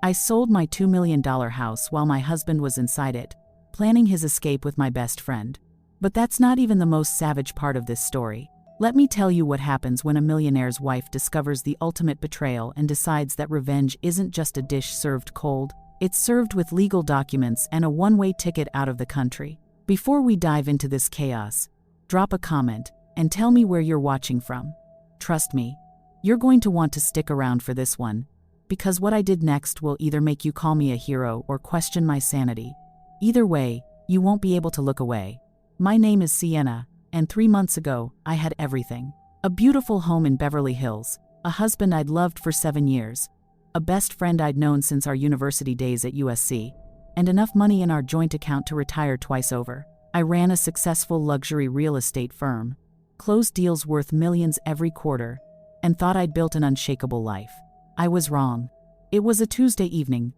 I sold my $2 million house while my husband was inside it, planning his escape with my best friend. But that's not even the most savage part of this story. Let me tell you what happens when a millionaire's wife discovers the ultimate betrayal and decides that revenge isn't just a dish served cold, it's served with legal documents and a one-way ticket out of the country. Before we dive into this chaos, drop a comment and tell me where you're watching from. Trust me, you're going to want to stick around for this one, because what I did next will either make you call me a hero or question my sanity. Either way, you won't be able to look away. My name is Sienna, and 3 months ago, I had everything. A beautiful home in Beverly Hills, a husband I'd loved for 7 years, a best friend I'd known since our university days at USC, and enough money in our joint account to retire twice over. I ran a successful luxury real estate firm, closed deals worth millions every quarter, and thought I'd built an unshakable life. I was wrong. It was a Tuesday evening,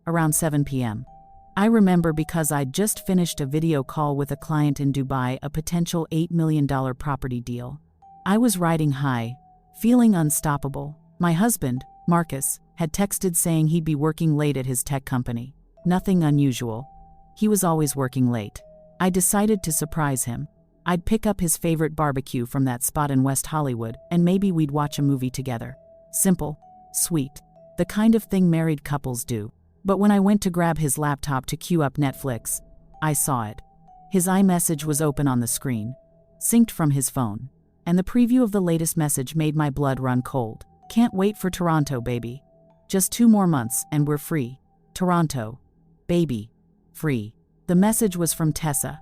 around 7 p.m. I remember because I'd just finished a video call with a client in Dubai, a potential $8 million property deal. I was riding high, feeling unstoppable. My husband, Marcus, had texted saying he'd be working late at his tech company. Nothing unusual. He was always working late. I decided to surprise him. I'd pick up his favorite barbecue from that spot in West Hollywood, and maybe we'd watch a movie together. Simple, sweet, the kind of thing married couples do. But when I went to grab his laptop to queue up Netflix, I saw it. His iMessage was open on the screen, synced from his phone, and the preview of the latest message made my blood run cold. Can't wait for Toronto, baby. Just 2 more months and we're free. Toronto, baby, free. The message was from Tessa,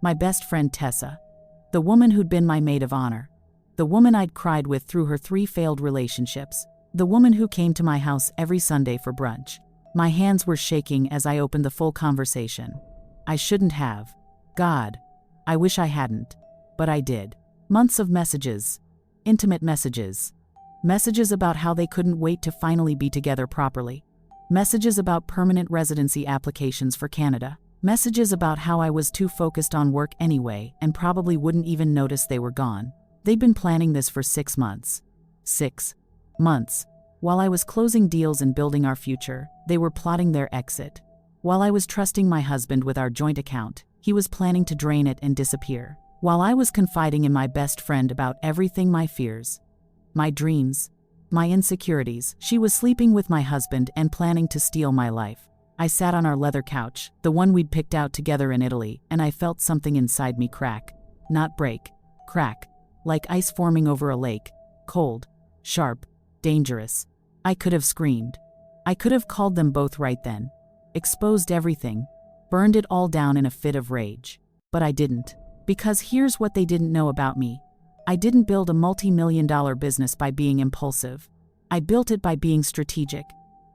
my best friend Tessa, the woman who'd been my maid of honor, the woman I'd cried with through her 3 failed relationships, the woman who came to my house every Sunday for brunch. My hands were shaking as I opened the full conversation. I shouldn't have. God, I wish I hadn't. But I did. Months of messages. Intimate messages. Messages about how they couldn't wait to finally be together properly. Messages about permanent residency applications for Canada. Messages about how I was too focused on work anyway and probably wouldn't even notice they were gone. They'd been planning this for 6 months. 6 months. While I was closing deals and building our future, they were plotting their exit. While I was trusting my husband with our joint account, he was planning to drain it and disappear. While I was confiding in my best friend about everything, my fears, my dreams, my insecurities, she was sleeping with my husband and planning to steal my life. I sat on our leather couch, the one we'd picked out together in Italy, and I felt something inside me crack. Not break, crack, like ice forming over a lake, cold, sharp, dangerous. I could have screamed. I could have called them both right then, exposed everything, burned it all down in a fit of rage. But I didn't. Because here's what they didn't know about me. I didn't build a multi-million-dollar business by being impulsive. I built it by being strategic,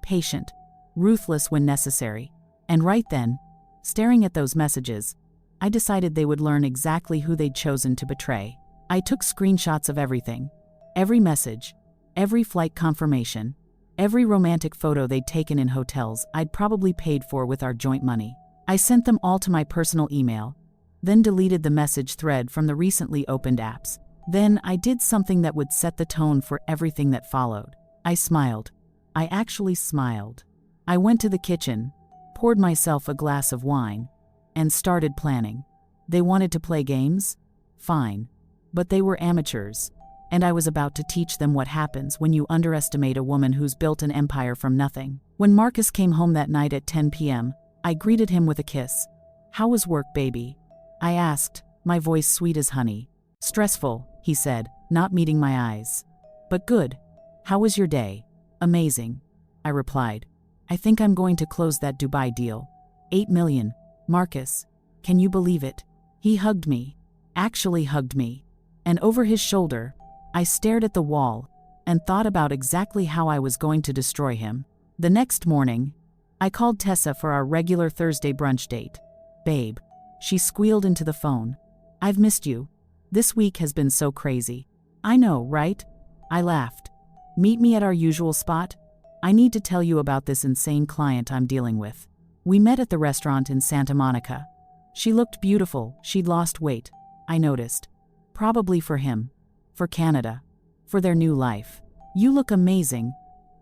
patient, ruthless when necessary. And right then, staring at those messages, I decided they would learn exactly who they'd chosen to betray. I took screenshots of everything. Every message, every flight confirmation, every romantic photo they'd taken in hotels I'd probably paid for with our joint money. I sent them all to my personal email, then deleted the message thread from the recently opened apps. Then I did something that would set the tone for everything that followed. I smiled. I actually smiled. I went to the kitchen, poured myself a glass of wine, and started planning. They wanted to play games? Fine. But they were amateurs. And I was about to teach them what happens when you underestimate a woman who's built an empire from nothing. When Marcus came home that night at 10 p.m., I greeted him with a kiss. "How was work, baby?" I asked, my voice sweet as honey. "Stressful," he said, not meeting my eyes. "But good. How was your day?" "Amazing," I replied. "I think I'm going to close that Dubai deal. 8 million. Marcus, can you believe it?" He hugged me. Actually hugged me. And over his shoulder, I stared at the wall and thought about exactly how I was going to destroy him. The next morning, I called Tessa for our regular Thursday brunch date. "Babe," she squealed into the phone, "I've missed you. This week has been so crazy." "I know, right?" I laughed. "Meet me at our usual spot? I need to tell you about this insane client I'm dealing with." We met at the restaurant in Santa Monica. She looked beautiful. She'd lost weight, I noticed. Probably for him. For Canada. For their new life. "You look amazing,"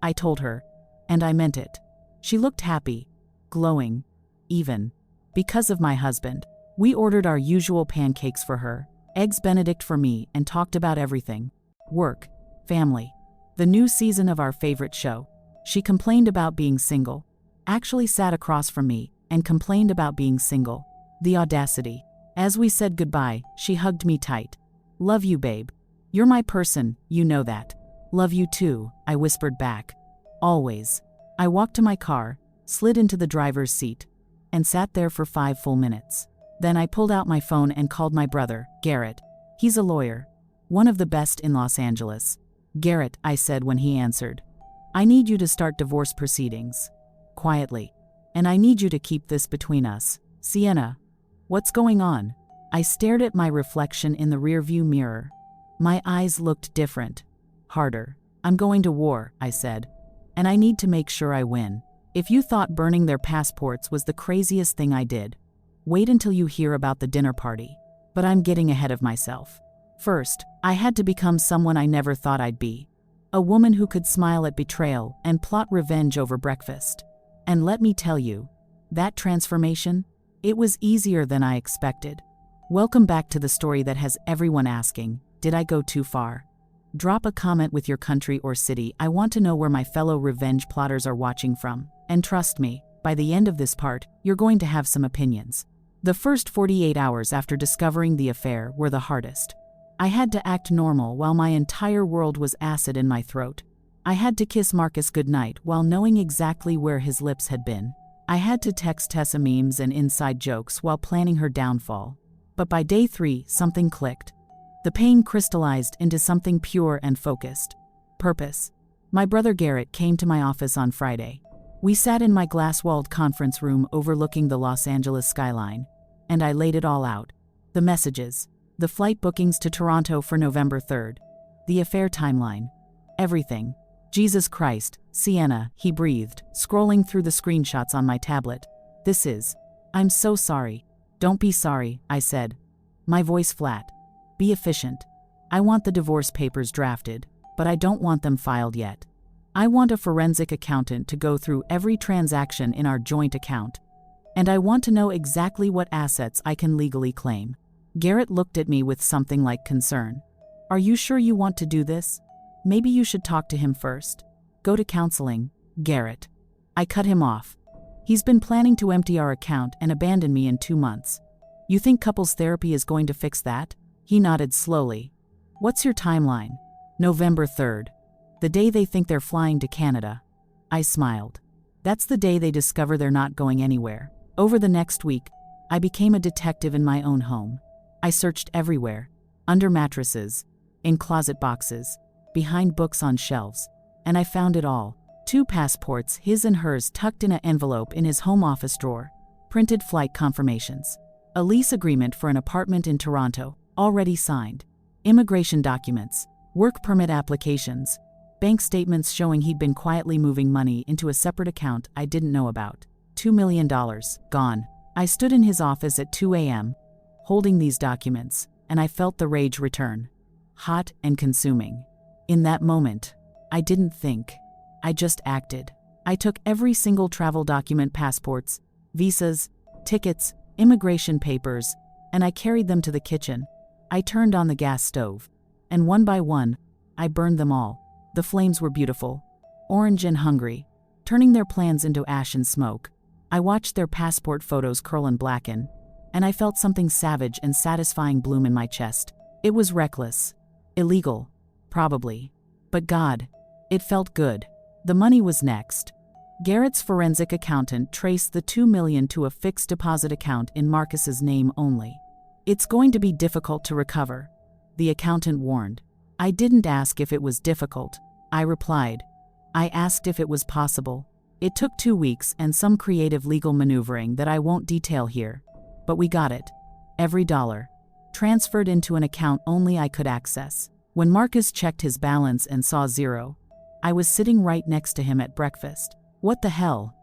I told her. And I meant it. She looked happy, glowing, even. Because of my husband. We ordered our usual pancakes for her, eggs Benedict for me, and talked about everything. Work, family, the new season of our favorite show. She complained about being single. Actually sat across from me and complained about being single. The audacity. As we said goodbye, she hugged me tight. Love you, babe. You're my person, you know that. Love you too, I whispered back. Always. I walked to my car, slid into the driver's seat, and sat there for 5 full minutes. Then I pulled out my phone and called my brother, Garrett. He's a lawyer. One of the best in Los Angeles. Garrett, I said when he answered. I need you to start divorce proceedings. Quietly. And I need you to keep this between us. Sienna. What's going on? I stared at my reflection in the rearview mirror. My eyes looked different. Harder. I'm going to war, I said. And I need to make sure I win. If you thought burning their passports was the craziest thing I did, wait until you hear about the dinner party. But I'm getting ahead of myself. First, I had to become someone I never thought I'd be. A woman who could smile at betrayal and plot revenge over breakfast. And let me tell you, that transformation, it was easier than I expected. Welcome back to the story that has everyone asking, did I go too far? Drop a comment with your country or city. I want to know where my fellow revenge plotters are watching from. And trust me, by the end of this part, you're going to have some opinions. The first 48 hours after discovering the affair were the hardest. I had to act normal while my entire world was acid in my throat. I had to kiss Marcus goodnight while knowing exactly where his lips had been. I had to text Tessa memes and inside jokes while planning her downfall. But by day 3, something clicked. The pain crystallized into something pure and focused. Purpose. My brother Garrett came to my office on Friday. We sat in my glass-walled conference room overlooking the Los Angeles skyline, and I laid it all out. The messages, the flight bookings to Toronto for November 3rd, the affair timeline, everything. Jesus Christ, Sienna, he breathed, scrolling through the screenshots on my tablet. I'm so sorry. Don't be sorry, I said. My voice flat. Be efficient. I want the divorce papers drafted, but I don't want them filed yet. I want a forensic accountant to go through every transaction in our joint account. And I want to know exactly what assets I can legally claim. Garrett looked at me with something like concern. Are you sure you want to do this? Maybe you should talk to him first. Go to counseling, Garrett. I cut him off. He's been planning to empty our account and abandon me in 2 months. You think couples therapy is going to fix that? He nodded slowly. What's your timeline? November 3rd. The day they think they're flying to Canada. I smiled. That's the day they discover they're not going anywhere. Over the next week, I became a detective in my own home. I searched everywhere. Under mattresses, in closet boxes, behind books on shelves. And I found it all. 2 passports, his and hers, tucked in an envelope in his home office drawer. Printed flight confirmations. A lease agreement for an apartment in Toronto, already signed. Immigration documents. Work permit applications. Bank statements showing he'd been quietly moving money into a separate account I didn't know about. $2 million, gone. I stood in his office at 2 a.m., holding these documents, and I felt the rage return. Hot and consuming. In that moment, I didn't think. I just acted. I took every single travel document, passports, visas, tickets, immigration papers, and I carried them to the kitchen. I turned on the gas stove, and one by one, I burned them all. The flames were beautiful, orange and hungry, turning their plans into ash and smoke. I watched their passport photos curl and blacken, and I felt something savage and satisfying bloom in my chest. It was reckless. Illegal. Probably. But God, it felt good. The money was next. Garrett's forensic accountant traced the $2 million to a fixed deposit account in Marcus's name only. It's going to be difficult to recover, the accountant warned. I didn't ask if it was difficult, I replied. I asked if it was possible. It took 2 weeks and some creative legal maneuvering that I won't detail here. But we got it. Every dollar. Transferred into an account only I could access. When Marcus checked his balance and saw 0, I was sitting right next to him at breakfast. What the hell?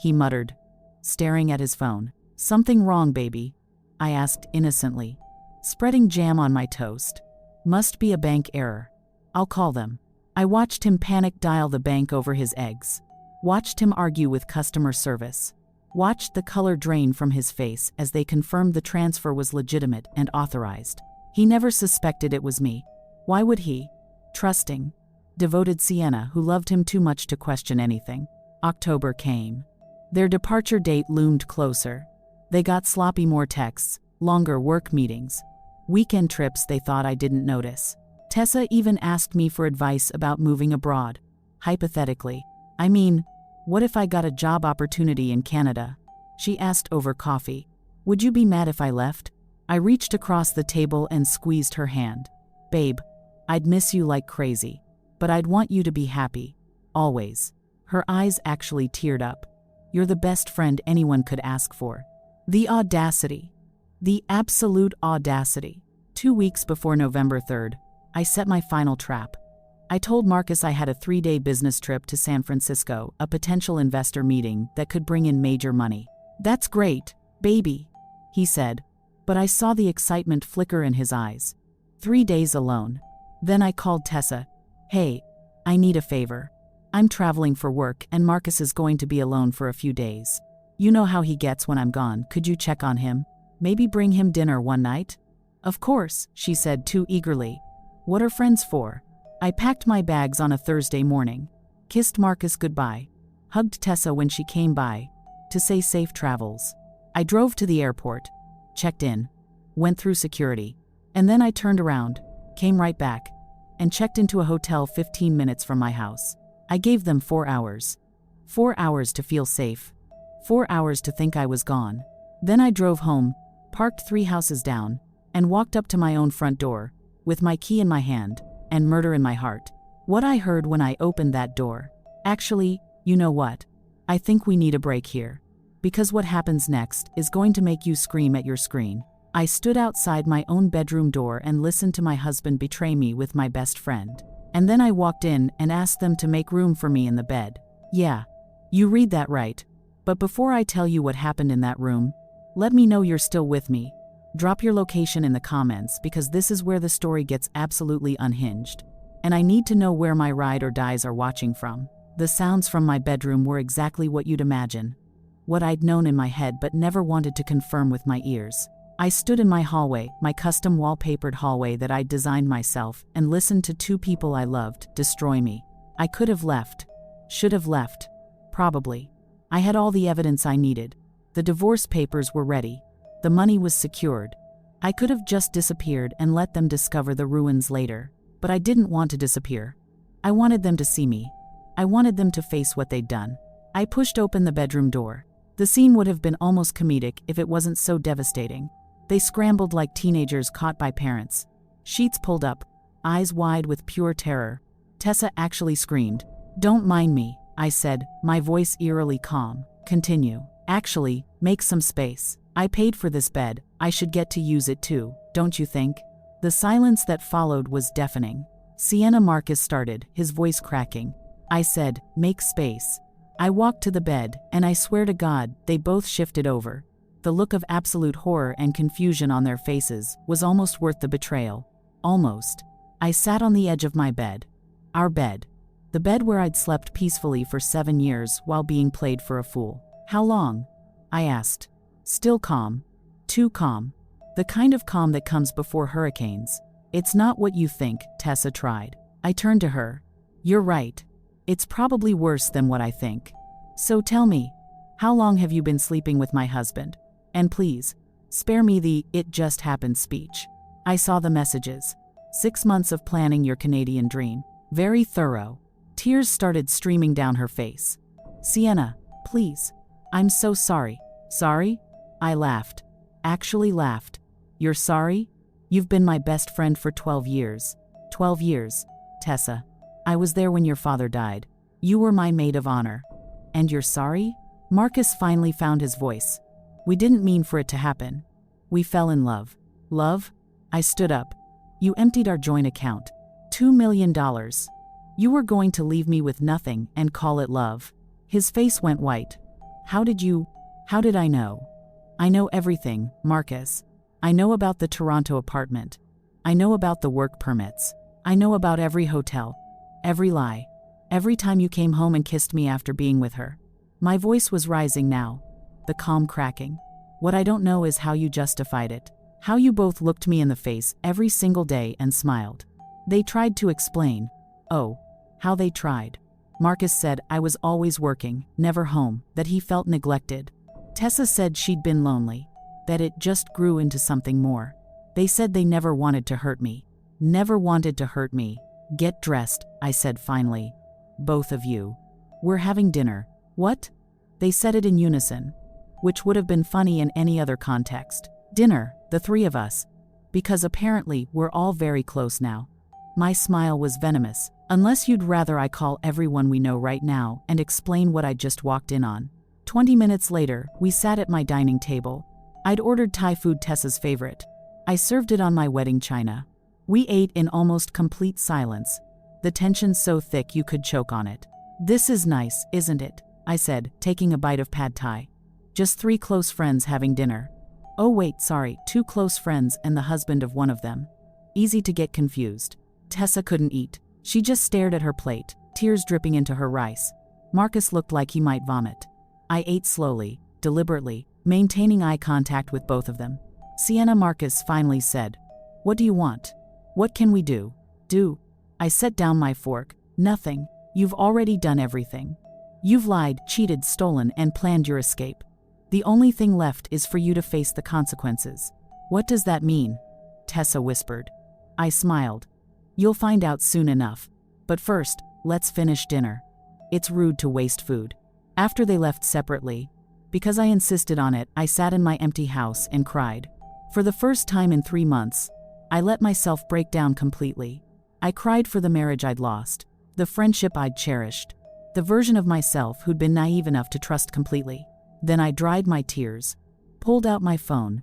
He muttered, staring at his phone. Something wrong, baby? I asked innocently, spreading jam on my toast. Must be a bank error. I'll call them. I watched him panic dial the bank over his eggs. Watched him argue with customer service. Watched the color drain from his face as they confirmed the transfer was legitimate and authorized. He never suspected it was me. Why would he? Trusting, devoted Sienna, who loved him too much to question anything. October came. Their departure date loomed closer. They got sloppy more texts, longer work meetings, weekend trips they thought I didn't notice. Tessa even asked me for advice about moving abroad. Hypothetically. I mean, what if I got a job opportunity in Canada? She asked over coffee. Would you be mad if I left? I reached across the table and squeezed her hand. Babe, I'd miss you like crazy. But I'd want you to be happy. Always. Her eyes actually teared up. You're the best friend anyone could ask for. The audacity. The absolute audacity. 2 weeks before November 3rd, I set my final trap. I told Marcus I had a 3-day business trip to San Francisco, a potential investor meeting that could bring in major money. That's great, baby, he said, but I saw the excitement flicker in his eyes. 3 days alone. Then I called Tessa. Hey, I need a favor. I'm traveling for work and Marcus is going to be alone for a few days. You know how he gets when I'm gone, could you check on him? Maybe bring him dinner one night? Of course, she said too eagerly. What are friends for? I packed my bags on a Thursday morning, kissed Marcus goodbye, hugged Tessa when she came by, to say safe travels. I drove to the airport, checked in, went through security, and then I turned around, came right back, and checked into a hotel 15 minutes from my house. I gave them 4 hours. 4 hours to feel safe. 4 hours to think I was gone. Then I drove home, parked 3 houses down, and walked up to my own front door, with my key in my hand, and murder in my heart. What I heard when I opened that door. Actually, you know what? I think we need a break here. Because what happens next is going to make you scream at your screen. I stood outside my own bedroom door and listened to my husband betray me with my best friend. And then I walked in and asked them to make room for me in the bed. Yeah, you read that right. But before I tell you what happened in that room, let me know you're still with me. Drop your location in the comments because this is where the story gets absolutely unhinged. And I need to know where my ride or dies are watching from. The sounds from my bedroom were exactly what you'd imagine. What I'd known in my head but never wanted to confirm with my ears. I stood in my hallway, my custom wallpapered hallway that I'd designed myself, and listened to 2 people I loved destroy me. I could have left. Should have left. Probably. I had all the evidence I needed. The divorce papers were ready. The money was secured. I could have just disappeared and let them discover the ruins later. But I didn't want to disappear. I wanted them to see me. I wanted them to face what they'd done. I pushed open the bedroom door. The scene would have been almost comedic if it wasn't so devastating. They scrambled like teenagers caught by parents. Sheets pulled up, eyes wide with pure terror. Tessa actually screamed. Don't mind me, I said, my voice eerily calm. Continue. Actually, make some space. I paid for this bed, I should get to use it too, don't you think? The silence that followed was deafening. Sienna Marcus started, his voice cracking. I said, make space. I walked to the bed, and I swear to God, they both shifted over. The look of absolute horror and confusion on their faces was almost worth the betrayal. Almost. I sat on the edge of my bed. Our bed. The bed where I'd slept peacefully for 7 years while being played for a fool. How long? I asked. Still calm. Too calm. The kind of calm that comes before hurricanes. It's not what you think, Tessa tried. I turned to her. You're right. It's probably worse than what I think. So tell me, how long have you been sleeping with my husband? And please, spare me the "it just happened" speech. I saw the messages. 6 months of planning your Canadian dream. Very thorough. Tears started streaming down her face. Sienna, please. I'm so sorry. Sorry? I laughed. Actually laughed. You're sorry? You've been my best friend for 12 years. 12 years, Tessa. I was there when your father died. You were my maid of honor. And you're sorry? Marcus finally found his voice. We didn't mean for it to happen. We fell in love. Love? I stood up. You emptied our joint account. $2 million. You were going to leave me with nothing and call it love. His face went white. How did I know? I know everything, Marcus. I know about the Toronto apartment. I know about the work permits. I know about every hotel, every lie, Every time you came home and kissed me after being with her. My voice was rising now, the calm cracking. What I don't know is how you justified it. How you both looked me in the face every single day and smiled. They tried to explain. Oh, how they tried. Marcus said I was always working, never home, that he felt neglected. Tessa said she'd been lonely, that it just grew into something more. They said they never wanted to hurt me. Never wanted to hurt me. Get dressed, I said finally. Both of you. We're having dinner. What? They said it in unison, which would have been funny in any other context. Dinner, the three of us. Because apparently we're all very close now. My smile was venomous. Unless you'd rather I call everyone we know right now and explain what I just walked in on. 20 minutes later, we sat at my dining table. I'd ordered Thai food, Tessa's favorite. I served it on my wedding china. We ate in almost complete silence. The tension so thick you could choke on it. This is nice, isn't it? I said, taking a bite of pad thai. Just 3 close friends having dinner. Oh wait, sorry, 2 close friends and the husband of one of them. Easy to get confused. Tessa couldn't eat. She just stared at her plate, tears dripping into her rice. Marcus looked like he might vomit. I ate slowly, deliberately, maintaining eye contact with both of them. Sienna, Marcus finally said, "What do you want? What can we do?" Do? I set down my fork. Nothing. You've already done everything. You've lied, cheated, stolen, and planned your escape. The only thing left is for you to face the consequences. What does that mean? Tessa whispered. I smiled. You'll find out soon enough. But first, let's finish dinner. It's rude to waste food. After they left separately, because I insisted on it, I sat in my empty house and cried. For the first time in 3 months, I let myself break down completely. I cried for the marriage I'd lost, the friendship I'd cherished, the version of myself who'd been naive enough to trust completely. Then I dried my tears, pulled out my phone,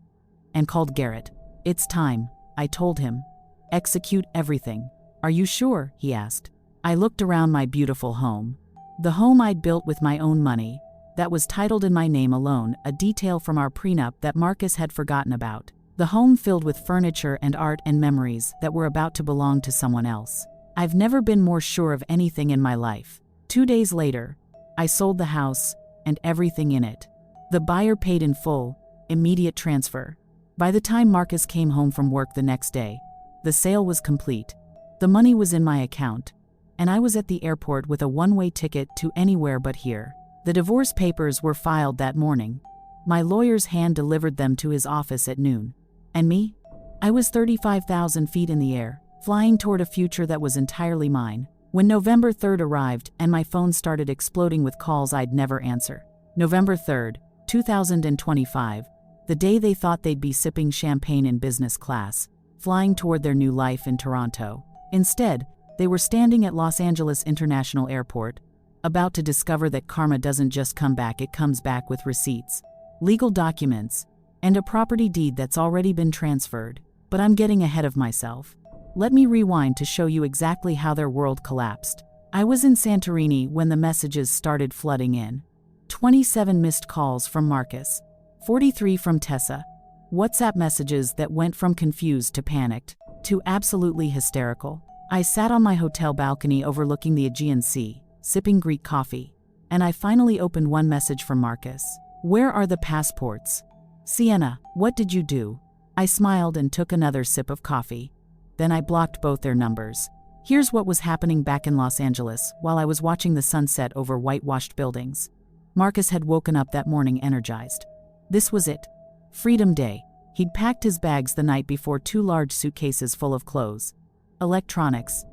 and called Garrett. It's time, I told him. Execute everything. Are you sure? He asked. I looked around my beautiful home. The home I'd built with my own money, that was titled in my name alone, a detail from our prenup that Marcus had forgotten about. The home filled with furniture and art and memories that were about to belong to someone else. I've never been more sure of anything in my life. 2 days later, I sold the house and everything in it. The buyer paid in full, immediate transfer. By the time Marcus came home from work the next day, the sale was complete. The money was in my account, and I was at the airport with a one-way ticket to anywhere but here. The divorce papers were filed that morning. My lawyer's hand-delivered them to his office at noon. And me? I was 35,000 feet in the air, flying toward a future that was entirely mine. When November 3rd arrived and my phone started exploding with calls I'd never answer. November 3rd, 2025, the day they thought they'd be sipping champagne in business class, flying toward their new life in Toronto. Instead, they were standing at Los Angeles International Airport, about to discover that karma doesn't just come back, it comes back with receipts, legal documents, and a property deed that's already been transferred. But I'm getting ahead of myself. Let me rewind to show you exactly how their world collapsed. I was in Santorini when the messages started flooding in. 27 missed calls from Marcus, 43 from Tessa, WhatsApp messages that went from confused to panicked, to absolutely hysterical. I sat on my hotel balcony overlooking the Aegean Sea, sipping Greek coffee, and I finally opened one message from Marcus. Where are the passports? Sienna, what did you do? I smiled and took another sip of coffee. Then I blocked both their numbers. Here's what was happening back in Los Angeles while I was watching the sunset over whitewashed buildings. Marcus had woken up that morning energized. This was it. Freedom Day. He'd packed his bags the night before, 2 large suitcases full of clothes, electronics,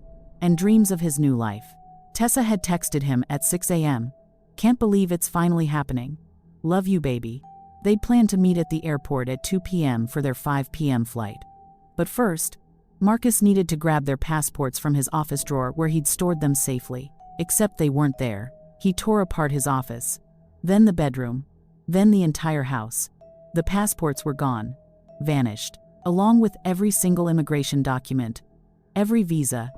and dreams of his new life. Tessa had texted him at 6 a.m. Can't believe it's finally happening. Love you, baby. They'd planned to meet at the airport at 2 p.m. for their 5 p.m. flight. But first, Marcus needed to grab their passports from his office drawer where he'd stored them safely. Except they weren't there. He tore apart his office, then the bedroom, then the entire house. The passports were gone, vanished, along with every single immigration document, every visa,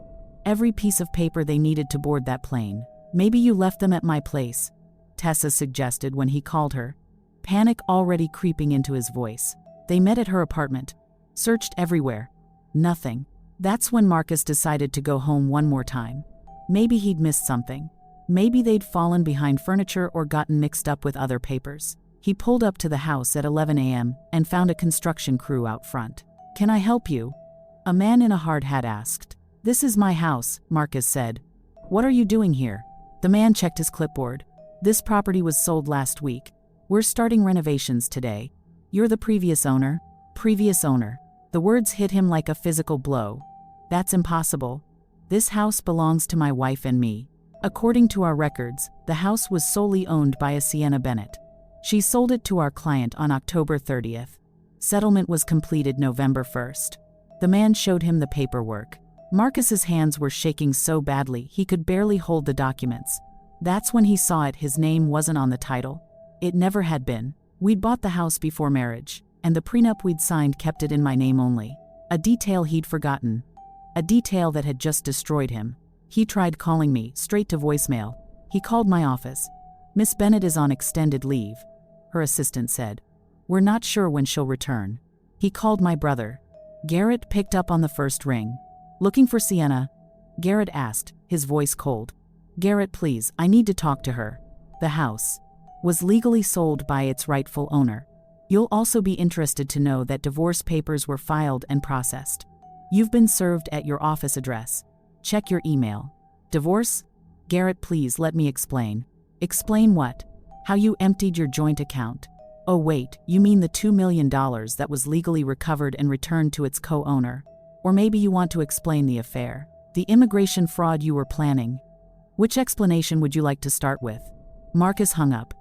every piece of paper they needed to board that plane. Maybe you left them at my place, Tessa suggested when he called her, panic already creeping into his voice. They met at her apartment, searched everywhere. Nothing. That's when Marcus decided to go home one more time. Maybe he'd missed something. Maybe they'd fallen behind furniture or gotten mixed up with other papers. He pulled up to the house at 11 a.m. and found a construction crew out front. "Can I help you?" a man in a hard hat asked. "This is my house," Marcus said. "What are you doing here?" The man checked his clipboard. "This property was sold last week. We're starting renovations today." "You're the previous owner?" "Previous owner." The words hit him like a physical blow. "That's impossible. This house belongs to my wife and me. According to our records, the house was solely owned by a Sienna Bennett. She sold it to our client on October 30th. Settlement was completed November 1st. The man showed him the paperwork. Marcus's hands were shaking so badly he could barely hold the documents. That's when he saw it. His name wasn't on the title. It never had been. We'd bought the house before marriage, and the prenup we'd signed kept it in my name only. A detail he'd forgotten. A detail that had just destroyed him. He tried calling me, straight to voicemail. He called my office. "Miss Bennett is on extended leave," her assistant said. "We're not sure when she'll return." He called my brother. Garrett picked up on the first ring. "Looking for Sienna?" Garrett asked, his voice cold. "Garrett, please, I need to talk to her." The house was legally sold by its rightful owner. You'll also be interested to know that divorce papers were filed and processed. You've been served at your office address. Check your email. Divorce? Garrett, please let me explain. Explain what? How you emptied your joint account. Oh wait, you mean the $2 million that was legally recovered and returned to its co-owner. Or maybe you want to explain the affair. The immigration fraud you were planning. Which explanation would you like to start with? Marcus hung up.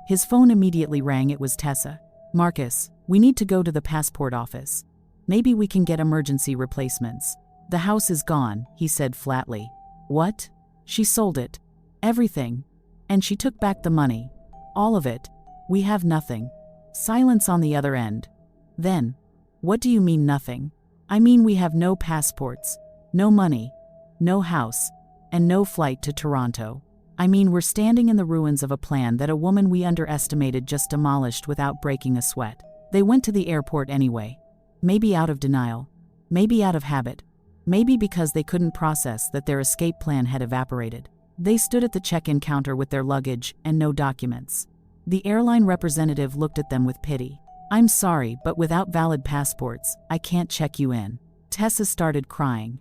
His phone immediately rang. It was Tessa. "Marcus, we need to go to the passport office. Maybe we can get emergency replacements." "The house is gone," he said flatly. "What?" "She sold it. Everything. And she took back the money. All of it. We have nothing." Silence on the other end. "Then, what do you mean nothing?" "I mean we have no passports, no money, no house, and no flight to Toronto. I mean we're standing in the ruins of a plan that a woman we underestimated just demolished without breaking a sweat. They went to the airport anyway. Maybe out of denial. Maybe out of habit. Maybe because they couldn't process that their escape plan had evaporated. They stood at the check-in counter with their luggage and no documents. The airline representative looked at them with pity. "I'm sorry, but without valid passports, I can't check you in." Tessa started crying.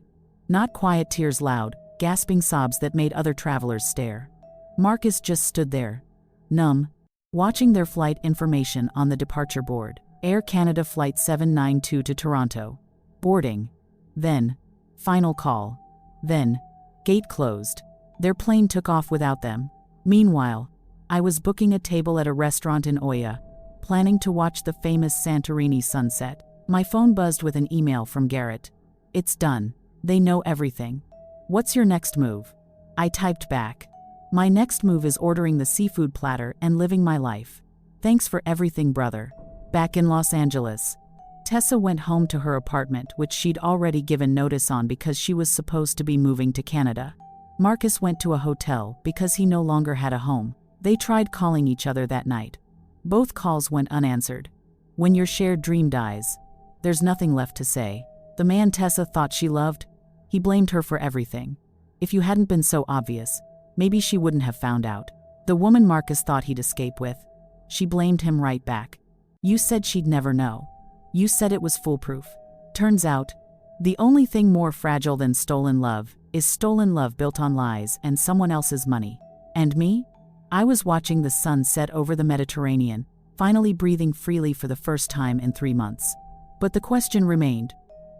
Not quiet tears, loud, gasping sobs that made other travelers stare. Marcus just stood there, numb, watching their flight information on the departure board. Air Canada Flight 792 to Toronto. Boarding. Then, final call. Then, gate closed. Their plane took off without them. Meanwhile, I was booking a table at a restaurant in Oya, planning to watch the famous Santorini sunset. My phone buzzed with an email from Garrett. "It's done. They know everything. What's your next move?" I typed back. "My next move is ordering the seafood platter and living my life. Thanks for everything, brother." Back in Los Angeles, Tessa went home to her apartment, which she'd already given notice on because she was supposed to be moving to Canada. Marcus went to a hotel because he no longer had a home. They tried calling each other that night. Both calls went unanswered. When your shared dream dies, there's nothing left to say. The man Tessa thought she loved, he blamed her for everything. If you hadn't been so obvious, maybe she wouldn't have found out. The woman Marcus thought he'd escape with, she blamed him right back. "You said she'd never know. You said it was foolproof." Turns out, the only thing more fragile than stolen love is stolen love built on lies and someone else's money. And me? I was watching the sun set over the Mediterranean, finally breathing freely for the first time in 3 months. But the question remained,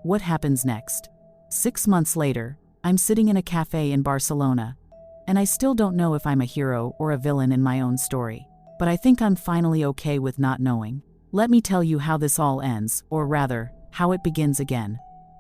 what happens next? 6 months later, I'm sitting in a cafe in Barcelona, and I still don't know if I'm a hero or a villain in my own story. But I think I'm finally okay with not knowing. Let me tell you how this all ends, or rather, how it begins again.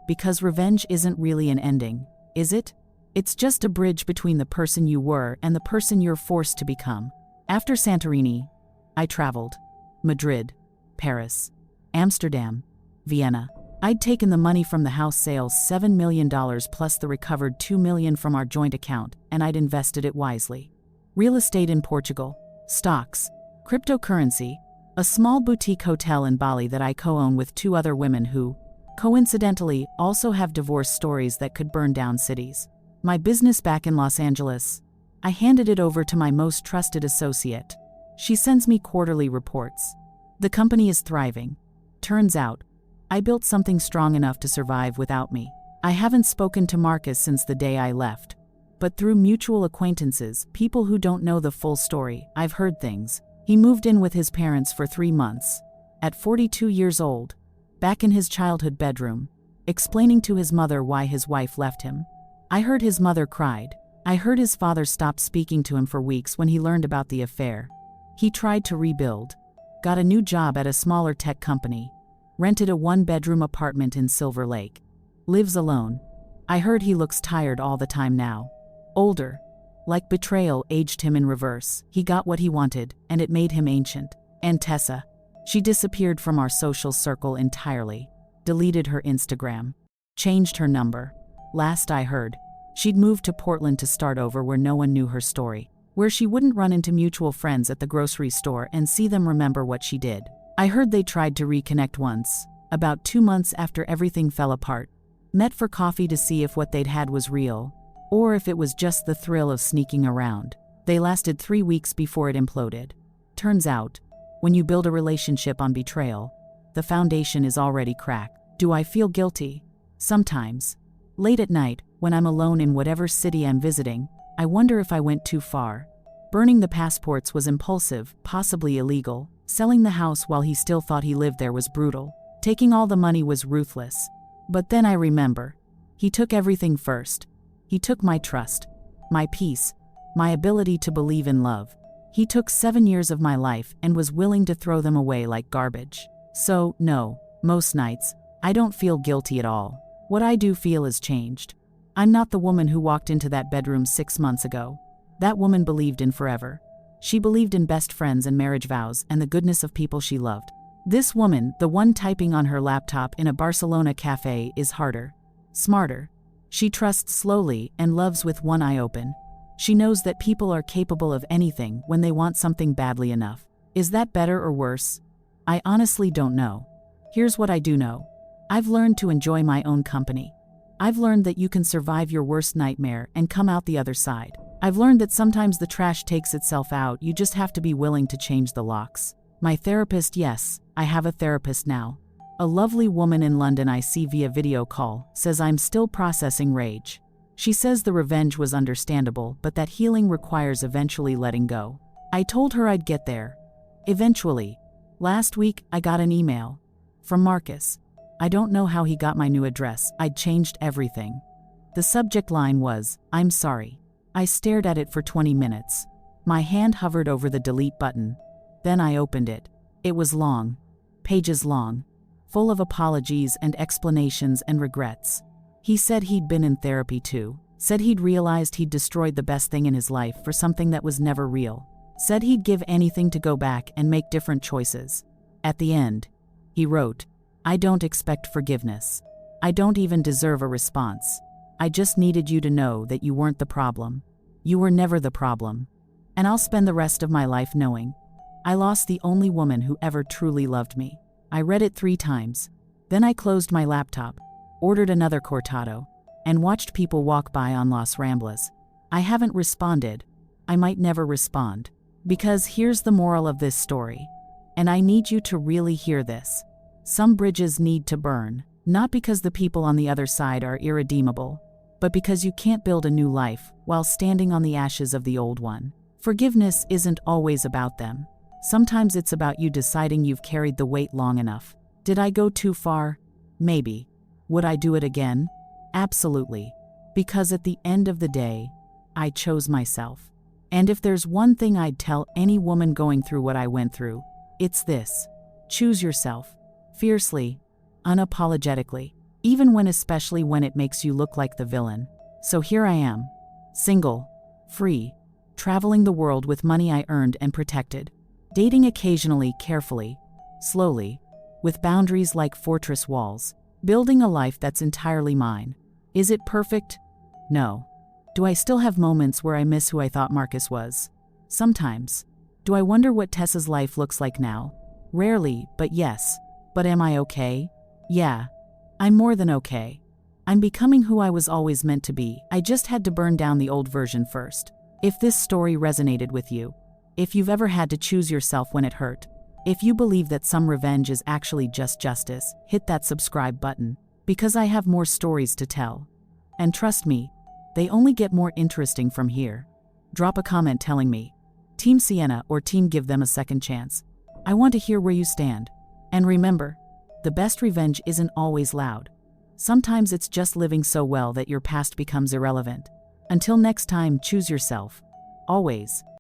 Because revenge isn't really an ending, is it? It's just a bridge between the person you were and the person you're forced to become. After Santorini, I traveled. Madrid, Paris, Amsterdam, Vienna. I'd taken the money from the house sales, $7 million plus the recovered $2 million from our joint account, and I'd invested it wisely. Real estate in Portugal, stocks, cryptocurrency, a small boutique hotel in Bali that I co-own with 2 other women who, coincidentally, also have divorce stories that could burn down cities. My business back in Los Angeles. I handed it over to my most trusted associate. She sends me quarterly reports. The company is thriving. Turns out, I built something strong enough to survive without me. I haven't spoken to Marcus since the day I left. But through mutual acquaintances, people who don't know the full story, I've heard things. He moved in with his parents for 3 months. At 42 years old, back in his childhood bedroom, explaining to his mother why his wife left him. I heard his mother cried. I heard his father stopped speaking to him for weeks when he learned about the affair. He tried to rebuild. Got a new job at a smaller tech company. Rented a 1-bedroom apartment in Silver Lake. Lives alone. I heard he looks tired all the time now. Older. Like betrayal aged him in reverse. He got what he wanted, and it made him ancient. And Tessa. She disappeared from our social circle entirely. Deleted her Instagram. Changed her number. Last I heard, she'd moved to Portland to start over where no one knew her story. Where she wouldn't run into mutual friends at the grocery store and see them remember what she did. I heard they tried to reconnect once, about 2 months after everything fell apart. Met for coffee to see if what they'd had was real, or if it was just the thrill of sneaking around. They lasted 3 weeks before it imploded. Turns out, when you build a relationship on betrayal, the foundation is already cracked. Do I feel guilty? Sometimes. Late at night, when I'm alone in whatever city I'm visiting, I wonder if I went too far. Burning the passports was impulsive, possibly illegal. Selling the house while he still thought he lived there was brutal. Taking all the money was ruthless. But then I remember. He took everything first. He took my trust, my peace, my ability to believe in love. He took 7 years of my life and was willing to throw them away like garbage. So, no, most nights, I don't feel guilty at all. What I do feel is changed. I'm not the woman who walked into that bedroom 6 months ago. That woman believed in forever. She believed in best friends and marriage vows and the goodness of people she loved. This woman, the one typing on her laptop in a Barcelona cafe, is harder, smarter. She trusts slowly and loves with one eye open. She knows that people are capable of anything when they want something badly enough. Is that better or worse? I honestly don't know. Here's what I do know. I've learned to enjoy my own company. I've learned that you can survive your worst nightmare and come out the other side. I've learned that sometimes the trash takes itself out, you just have to be willing to change the locks. My therapist, yes, I have a therapist now. A lovely woman in London I see via video call, says I'm still processing rage. She says the revenge was understandable, but that healing requires eventually letting go. I told her I'd get there. Eventually. Last week, I got an email. From Marcus. I don't know how he got my new address, I'd changed everything. The subject line was, I'm sorry. I stared at it for 20 minutes. My hand hovered over the delete button. Then I opened it. It was long. Pages long. Full of apologies and explanations and regrets. He said he'd been in therapy too. Said he'd realized he'd destroyed the best thing in his life for something that was never real. Said he'd give anything to go back and make different choices. At the end, he wrote, I don't expect forgiveness. I don't even deserve a response. I just needed you to know that you weren't the problem. You were never the problem. And I'll spend the rest of my life knowing. I lost the only woman who ever truly loved me. I read it 3 times. Then I closed my laptop, ordered another cortado, and watched people walk by on Las Ramblas. I haven't responded. I might never respond. Because here's the moral of this story. And I need you to really hear this. Some bridges need to burn, not because the people on the other side are irredeemable, but because you can't build a new life while standing on the ashes of the old one. Forgiveness isn't always about them. Sometimes it's about you deciding you've carried the weight long enough. Did I go too far? Maybe. Would I do it again? Absolutely. Because at the end of the day, I chose myself. And if there's one thing I'd tell any woman going through what I went through, it's this. Choose yourself. Fiercely. Unapologetically. Especially when it makes you look like the villain. So here I am. Single. Free. Traveling the world with money I earned and protected. Dating occasionally, carefully. Slowly. With boundaries like fortress walls. Building a life that's entirely mine. Is it perfect? No. Do I still have moments where I miss who I thought Marcus was? Sometimes. Do I wonder what Tessa's life looks like now? Rarely, but yes. But am I okay? Yeah. I'm more than okay. I'm becoming who I was always meant to be. I just had to burn down the old version first. If this story resonated with you, if you've ever had to choose yourself when it hurt, if you believe that some revenge is actually just justice, hit that subscribe button, because I have more stories to tell. And trust me, they only get more interesting from here. Drop a comment telling me, Team Sienna or Team Give Them a Second Chance. I want to hear where you stand. And remember, the best revenge isn't always loud. Sometimes it's just living so well that your past becomes irrelevant. Until next time, choose yourself. Always.